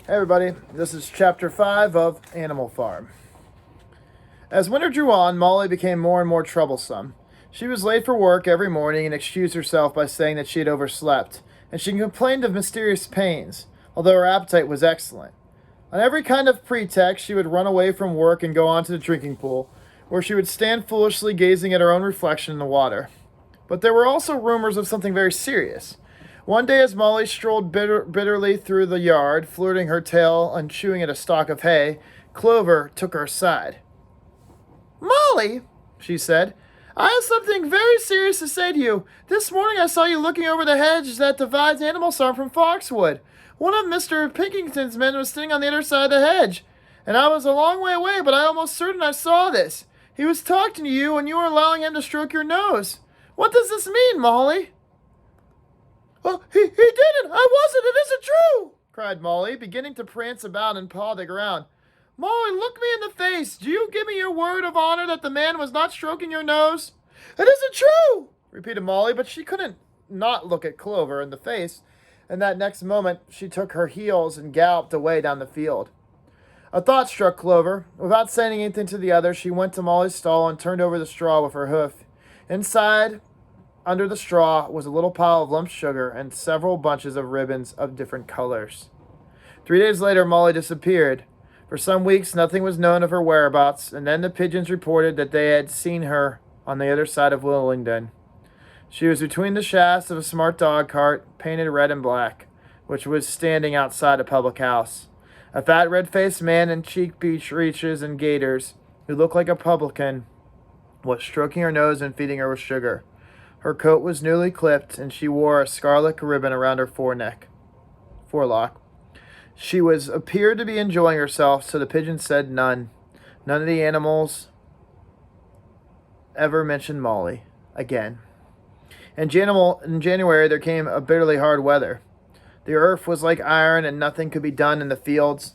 Hey everybody, this is chapter 5 of Animal Farm. As winter drew on, Molly became more and more troublesome. She was late for work every morning and excused herself by saying that she had overslept, and she complained of mysterious pains, although her appetite was excellent. On every kind of pretext, she would run away from work and go on to the drinking pool, where she would stand foolishly gazing at her own reflection in the water. But there were also rumors of something very serious. One day, as Molly strolled bitterly through the yard, flirting her tail and chewing at a stalk of hay, Clover took her aside. "Molly," she said, "I have something very serious to say to you. This morning I saw you looking over the hedge that divides Animal Farm from Foxwood. One of Mr. Pilkington's men was sitting on the other side of the hedge, and I was a long way away, but I'm almost certain I saw this. He was talking to you, and you were allowing him to stroke your nose. What does this mean, Molly?" "Oh, he didn't! I wasn't! It isn't true!" cried Molly, beginning to prance about and paw the ground. "Molly, look me in the face! Do you give me your word of honor that the man was not stroking your nose?" "It isn't true!" repeated Molly, but she couldn't not look at Clover in the face, and that next moment she took her heels and galloped away down the field. A thought struck Clover. Without saying anything to the others, she went to Molly's stall and turned over the straw with her hoof. Inside, under the straw, was a little pile of lump sugar and several bunches of ribbons of different colors. 3 days later, Molly disappeared. For some weeks, nothing was known of her whereabouts, and then the pigeons reported that they had seen her on the other side of Willingdon. She was between the shafts of a smart dog cart, painted red and black, which was standing outside a public house. A fat, red-faced man in cheek breeches and gaiters, who looked like a publican, was stroking her nose and feeding her with sugar. Her coat was newly clipped, and she wore a scarlet ribbon around her forelock. She appeared to be enjoying herself, so the pigeons said none. None of the animals ever mentioned Molly again. In January, there came a bitterly hard weather. The earth was like iron, and nothing could be done in the fields.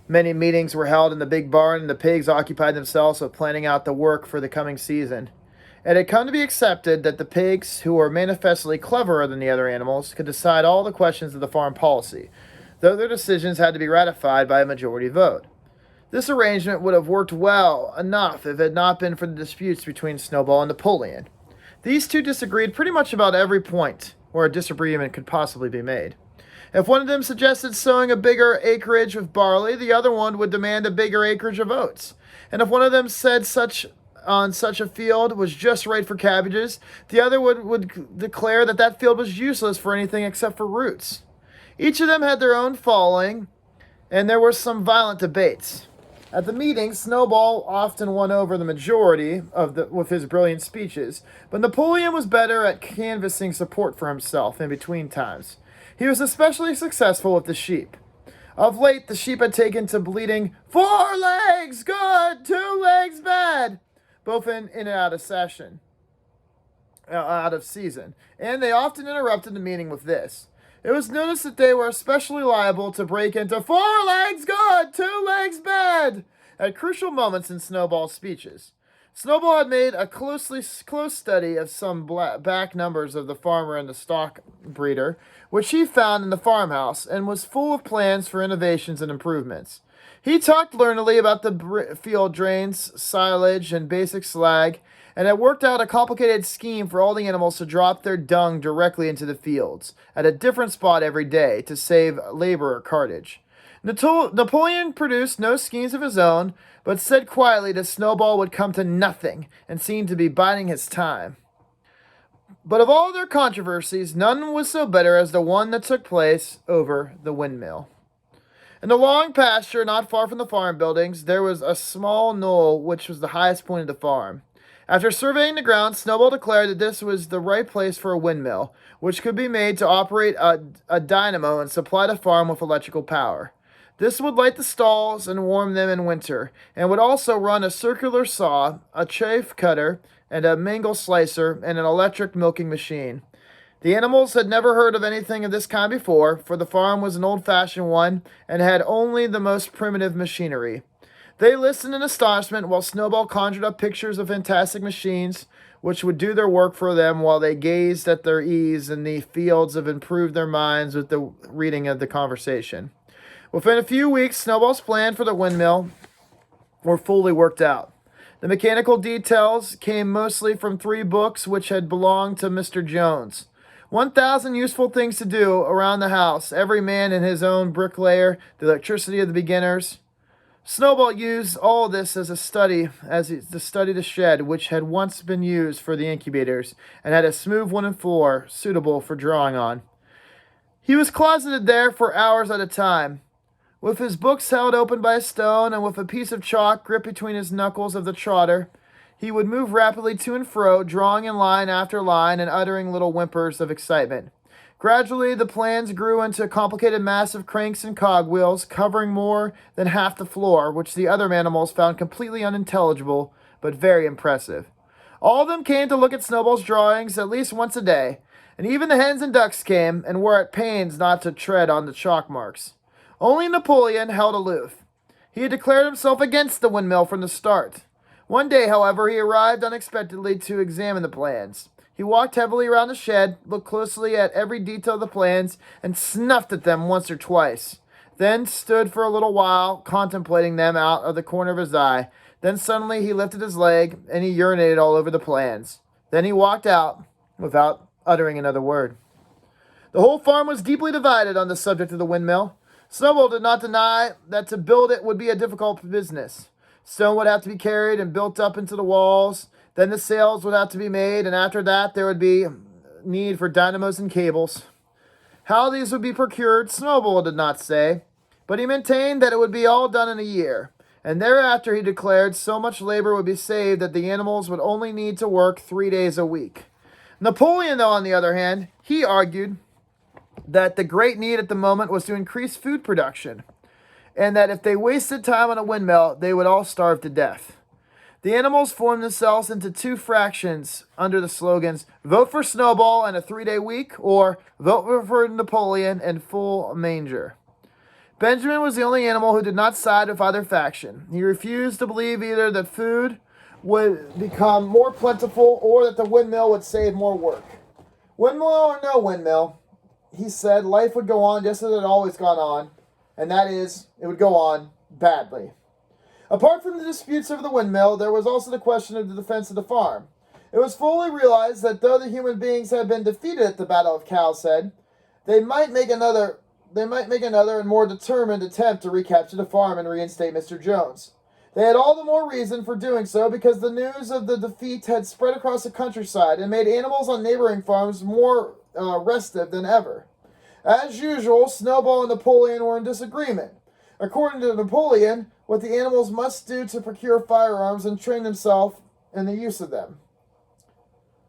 Many meetings were held in the big barn, and the pigs occupied themselves with planning out the work for the coming season. It had come to be accepted that the pigs, who were manifestly cleverer than the other animals, could decide all the questions of the farm policy, though their decisions had to be ratified by a majority vote. This arrangement would have worked well enough if it had not been for the disputes between Snowball and Napoleon. These two disagreed pretty much about every point where a disagreement could possibly be made. If one of them suggested sowing a bigger acreage of barley, the other one would demand a bigger acreage of oats. And if one of them said such a field was just right for cabbages, the other would declare that field was useless for anything except for roots. Each of them had their own following, and there were some violent debates. At the meetings, Snowball often won over the majority with his brilliant speeches, but Napoleon was better at canvassing support for himself in between times. He was especially successful with the sheep. Of late, the sheep had taken to bleating, "4 legs good, 2 legs bad," both in and out of season, and they often interrupted the meeting with this. It was noticed that they were especially liable to break into 4 legs good, 2 legs bad at crucial moments in Snowball's speeches. Snowball had made a close study of some back numbers of the farmer and the stock breeder, which he found in the farmhouse, and was full of plans for innovations and improvements. He talked learnedly about the field drains, silage, and basic slag, and had worked out a complicated scheme for all the animals to drop their dung directly into the fields, at a different spot every day, to save labor or cartage. Napoleon produced no schemes of his own, but said quietly that Snowball would come to nothing, and seemed to be biding his time. But of all their controversies, none was so bitter as the one that took place over the windmill. In the long pasture not far from the farm buildings, there was a small knoll which was the highest point of the farm. After surveying the ground, Snowball declared that this was the right place for a windmill, which could be made to operate a dynamo and supply the farm with electrical power. This would light the stalls and warm them in winter, and would also run a circular saw, a chaff cutter, and a mangle slicer, and an electric milking machine. The animals had never heard of anything of this kind before, for the farm was an old-fashioned one, and had only the most primitive machinery. They listened in astonishment while Snowball conjured up pictures of fantastic machines, which would do their work for them while they gazed at their ease in the fields of improved their minds with the reading of the conversation. Within a few weeks, Snowball's plan for the windmill were fully worked out. The mechanical details came mostly from 3 books which had belonged to Mr. Jones. 1,000 useful things to do around the house, every man in his own bricklayer, the electricity of the beginners. Snowball used all this as a study, to study the shed, which had once been used for the incubators, and had a smooth wooden floor suitable for drawing on. He was closeted there for hours at a time, with his books held open by a stone, and with a piece of chalk gripped between his knuckles of the trotter. He would move rapidly to and fro, drawing in line after line and uttering little whimpers of excitement. Gradually, the plans grew into a complicated mass of cranks and cogwheels, covering more than half the floor, which the other animals found completely unintelligible, but very impressive. All of them came to look at Snowball's drawings at least once a day, and even the hens and ducks came and were at pains not to tread on the chalk marks. Only Napoleon held aloof. He had declared himself against the windmill from the start. One day, however, he arrived unexpectedly to examine the plans. He walked heavily around the shed, looked closely at every detail of the plans, and snuffed at them once or twice. Then stood for a little while, contemplating them out of the corner of his eye. Then suddenly he lifted his leg, and he urinated all over the plans. Then he walked out, without uttering another word. The whole farm was deeply divided on the subject of the windmill. Snowball did not deny that to build it would be a difficult business. Stone would have to be carried and built up into the walls. Then the sails would have to be made, and after that there would be need for dynamos and cables. How these would be procured, Snowball did not say, but he maintained that it would be all done in a year. And thereafter, he declared, so much labor would be saved that the animals would only need to work 3 days a week. Napoleon, though, on the other hand, he argued that the great need at the moment was to increase food production, and that if they wasted time on a windmill, they would all starve to death. The animals formed themselves into 2 fractions under the slogans, "Vote for Snowball and a 3-day week," or "Vote for Napoleon and full manger." Benjamin was the only animal who did not side with either faction. He refused to believe either that food would become more plentiful or that the windmill would save more work. Windmill or no windmill, he said, life would go on just as it had always gone on, and that is, it would go on badly. Apart from the disputes over the windmill, there was also the question of the defense of the farm. It was fully realized that though the human beings had been defeated at the Battle of Cow's Head, they might make another and more determined attempt to recapture the farm and reinstate Mr. Jones. They had all the more reason for doing so because the news of the defeat had spread across the countryside and made animals on neighboring farms more restive than ever. As usual, Snowball and Napoleon were in disagreement. According to Napoleon, what the animals must do to procure firearms and train themselves in the use of them.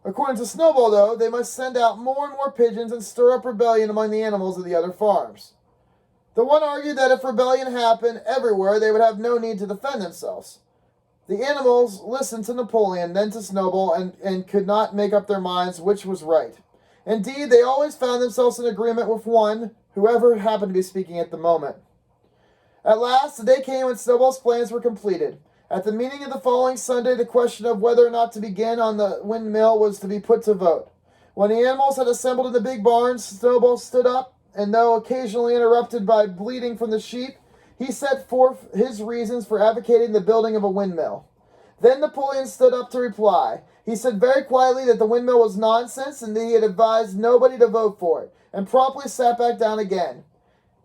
According to Snowball, though, they must send out more and more pigeons and stir up rebellion among the animals of the other farms. The one argued that if rebellion happened everywhere, they would have no need to defend themselves. The animals listened to Napoleon, then to Snowball, and could not make up their minds which was right. Indeed, they always found themselves in agreement with one, whoever happened to be speaking at the moment. At last, the day came when Snowball's plans were completed. At the meeting of the following Sunday, the question of whether or not to begin on the windmill was to be put to vote. When the animals had assembled in the big barn, Snowball stood up, and though occasionally interrupted by bleating from the sheep, he set forth his reasons for advocating the building of a windmill. Then Napoleon stood up to reply. He said very quietly that the windmill was nonsense and that he had advised nobody to vote for it, and promptly sat back down again.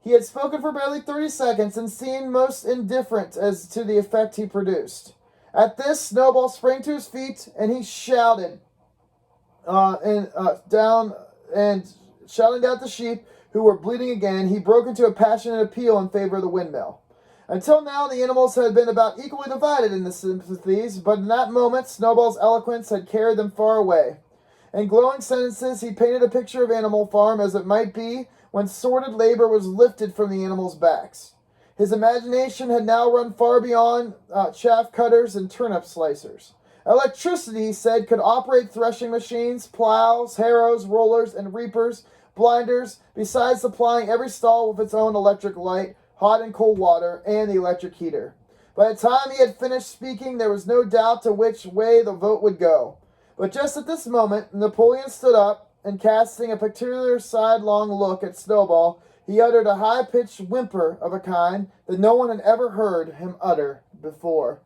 He had spoken for barely 30 seconds and seemed most indifferent as to the effect he produced. At this, Snowball sprang to his feet and he shouted down at the sheep who were bleating again. He broke into a passionate appeal in favor of the windmill. Until now, the animals had been about equally divided in the sympathies, but in that moment, Snowball's eloquence had carried them far away. In glowing sentences, he painted a picture of Animal Farm as it might be when sordid labor was lifted from the animals' backs. His imagination had now run far beyond chaff cutters and turnip slicers. Electricity, he said, could operate threshing machines, plows, harrows, rollers, and reapers, blinders, besides supplying every stall with its own electric light, hot and cold water, and the electric heater. By the time he had finished speaking, there was no doubt to which way the vote would go. But just at this moment, Napoleon stood up, and casting a peculiar sidelong look at Snowball, He uttered a high-pitched whimper of a kind that no one had ever heard him utter before.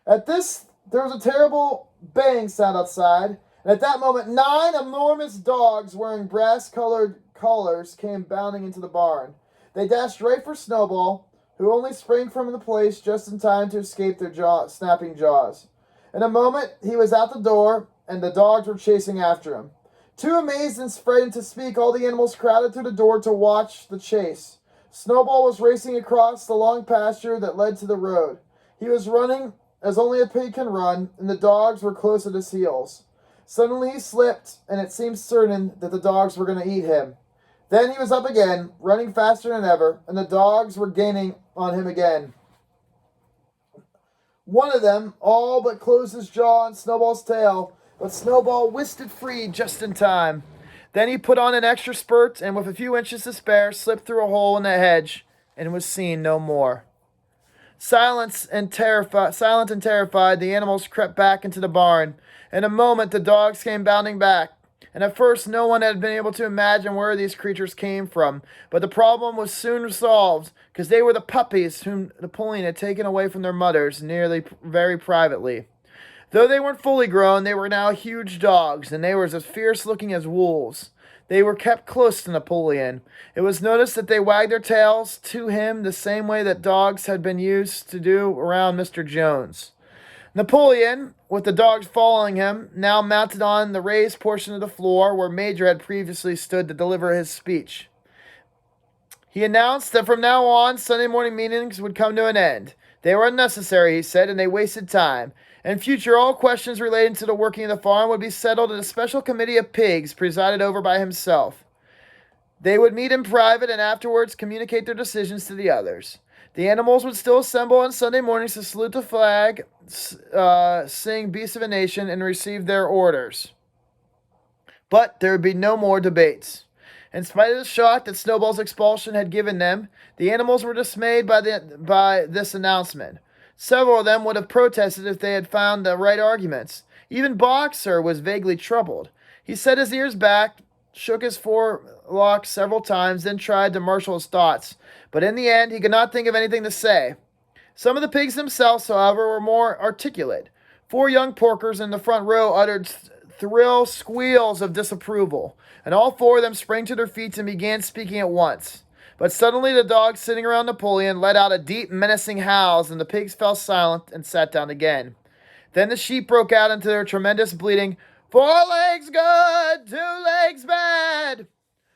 At this, there was a terrible bang sound outside, and at that moment 9 enormous dogs wearing brass-colored collars came bounding into the barn. They dashed right for Snowball, who only sprang from the place just in time to escape their snapping jaws. In a moment, he was out the door, and the dogs were chasing after him. Too amazed and frightened to speak, all the animals crowded to the door to watch the chase. Snowball was racing across the long pasture that led to the road. He was running as only a pig can run, and the dogs were close at his heels. Suddenly he slipped, and it seemed certain that the dogs were going to eat him. Then he was up again, running faster than ever, and the dogs were gaining on him again. One of them all but closed his jaw on Snowball's tail, but Snowball whisked it free just in time. Then he put on an extra spurt, and with a few inches to spare, slipped through a hole in the hedge, and was seen no more. Silent and terrified, the animals crept back into the barn. In a moment, the dogs came bounding back, and at first no one had been able to imagine where these creatures came from. But the problem was soon solved, because they were the puppies whom Napoleon had taken away from their mothers, very privately. Though they weren't fully grown, they were now huge dogs, and they were as fierce-looking as wolves. They were kept close to Napoleon. It was noticed that they wagged their tails to him the same way that dogs had been used to do around Mr. Jones. Napoleon, with the dogs following him, now mounted on the raised portion of the floor where Major had previously stood to deliver his speech. He announced that from now on, Sunday morning meetings would come to an end. They were unnecessary, he said, and they wasted time. In future, all questions relating to the working of the farm would be settled in a special committee of pigs presided over by himself. They would meet in private and afterwards communicate their decisions to the others. The animals would still assemble on Sunday mornings to salute the flag, sing Beasts of a Nation, and receive their orders. But there would be no more debates. In spite of the shock that Snowball's expulsion had given them, the animals were dismayed by this announcement. Several of them would have protested if they had found the right arguments. Even Boxer was vaguely troubled. He set his ears back, shook his forelock several times, then tried to marshal his thoughts. But in the end, he could not think of anything to say. Some of the pigs themselves, however, were more articulate. 4 young porkers in the front row uttered shrill squeals of disapproval, and all 4 of them sprang to their feet and began speaking at once. But suddenly the dogs sitting around Napoleon let out a deep, menacing howls, and the pigs fell silent and sat down again. Then the sheep broke out into their tremendous bleating, 4 legs good, 2 legs bad,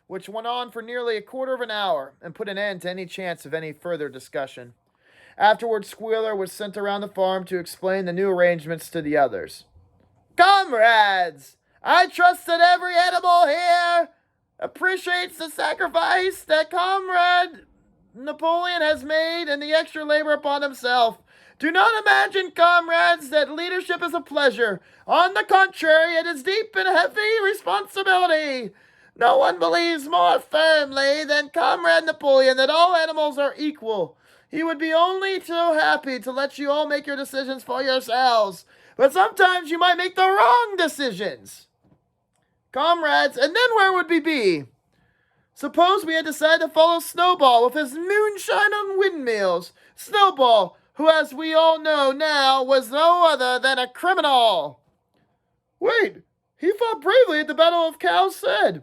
which went on for nearly a quarter of an hour and put an end to any chance of any further discussion. Afterwards, Squealer was sent around the farm to explain the new arrangements to the others. Comrades, I trust that every animal here appreciates the sacrifice that Comrade Napoleon has made and the extra labor upon himself. Do not imagine, comrades, that leadership is a pleasure. On the contrary, it is deep and heavy responsibility. No one believes more firmly than Comrade Napoleon that all animals are equal. He would be only so happy to let you all make your decisions for yourselves. But sometimes you might make the wrong decisions. Comrades, and then where would we be? Suppose we had decided to follow Snowball with his moonshine on windmills. Snowball, who, as we all know now, was no other than a criminal. Wait, he fought bravely at the Battle of Cow's Head,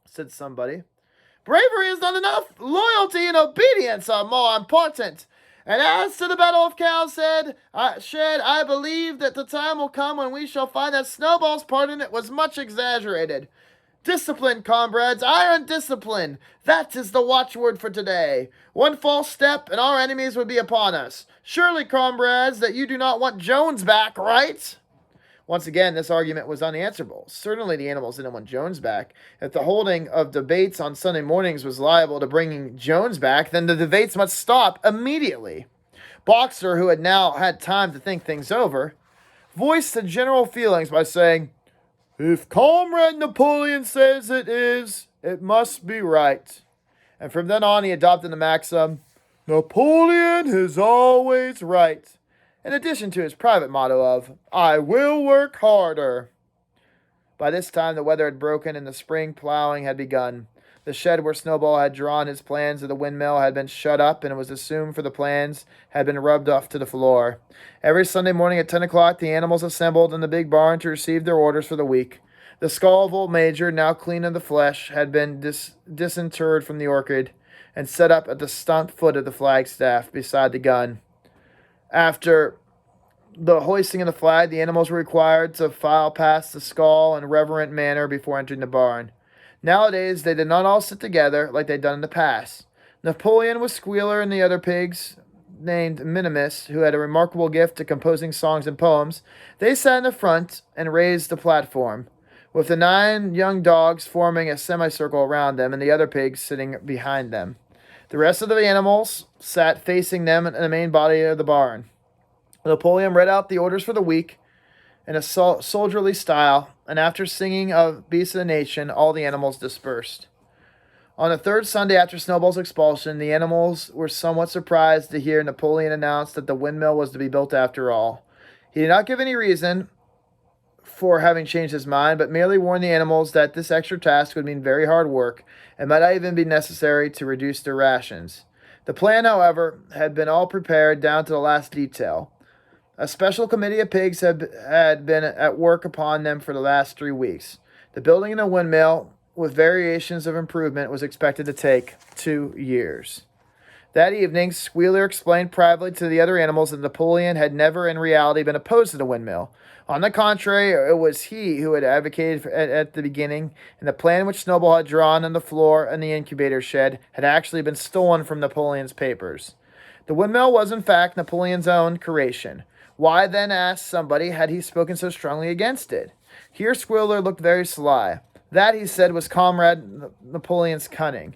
said somebody. Bravery is not enough. Loyalty and obedience are more important. And as to the Battle of Cow's Head, I believe that the time will come when we shall find that Snowball's part in it was much exaggerated. Discipline, comrades, iron discipline. That is the watchword for today. One false step and our enemies would be upon us. Surely, comrades, that you do not want Jones back, right? Once again, this argument was unanswerable. Certainly the animals didn't want Jones back. If the holding of debates on Sunday mornings was liable to bringing Jones back, then the debates must stop immediately. Boxer, who had now had time to think things over, voiced the general feelings by saying, "If Comrade Napoleon says it is, it must be right." And from then on he adopted the maxim, "Napoleon is always right," in addition to his private motto of, "I will work harder." By this time the weather had broken and the spring plowing had begun. The shed where Snowball had drawn his plans of the windmill had been shut up, and it was assumed for the plans had been rubbed off to the floor. Every Sunday morning at 10 o'clock, the animals assembled in the big barn to receive their orders for the week. The skull of Old Major, now clean of the flesh, had been disinterred from the orchid and set up at the stump foot of the flagstaff beside the gun. After the hoisting of the flag, the animals were required to file past the skull in a reverent manner before entering the barn. Nowadays, they did not all sit together like they'd done in the past. Napoleon with Squealer and the other pigs, named Minimus, who had a remarkable gift of composing songs and poems, they sat in the front and raised the platform, with the 9 young dogs forming a semicircle around them and the other pigs sitting behind them. The rest of the animals sat facing them in the main body of the barn. Napoleon read out the orders for the week in a soldierly style, and after singing of Beasts of the Nation, all the animals dispersed. On the 3rd Sunday after Snowball's expulsion, the animals were somewhat surprised to hear Napoleon announce that the windmill was to be built after all. He did not give any reason for having changed his mind, but merely warned the animals that this extra task would mean very hard work and might not even be necessary to reduce their rations. The plan, however, had been all prepared down to the last detail. A special committee of pigs had been at work upon them for the last 3 weeks. The building of the windmill, with variations of improvement, was expected to take 2 years. That evening, Squealer explained privately to the other animals that Napoleon had never in reality been opposed to the windmill. On the contrary, it was he who had advocated at the beginning, and the plan which Snowball had drawn on the floor in the incubator shed had actually been stolen from Napoleon's papers. The windmill was, in fact, Napoleon's own creation. Why then, asked somebody, had he spoken so strongly against it? Here Squealer looked very sly. That, he said, was Comrade Napoleon's cunning.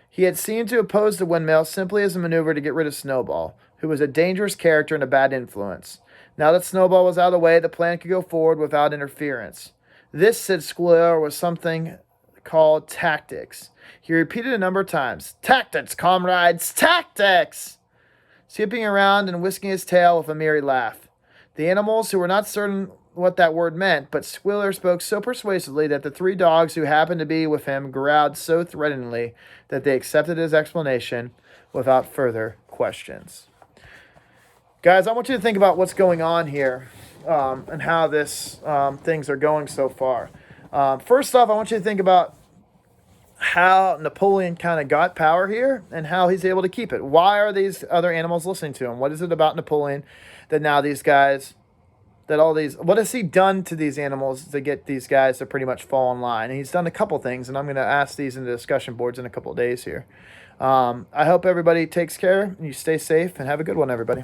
He had seemed to oppose the windmill simply as a maneuver to get rid of Snowball, who was a dangerous character and a bad influence. Now that Snowball was out of the way, the plan could go forward without interference. This, said Squealer, was something called tactics. He repeated a number of times, "Tactics, comrades, tactics!" skipping around and whisking his tail with a merry laugh. The animals, who were not certain what that word meant, but Squealer spoke so persuasively that the 3 dogs who happened to be with him growled so threateningly that they accepted his explanation without further questions. Guys, I want you to think about what's going on here and how things are going so far. First off, I want you to think about how Napoleon kind of got power here and how he's able to keep it. Why are these other animals listening to him? What is it about Napoleon that now these guys, what has he done to these animals to get these guys to pretty much fall in line? And he's done a couple things, and I'm going to ask these in the discussion boards in a couple of days here. I hope everybody takes care, and you stay safe, and have a good one, everybody.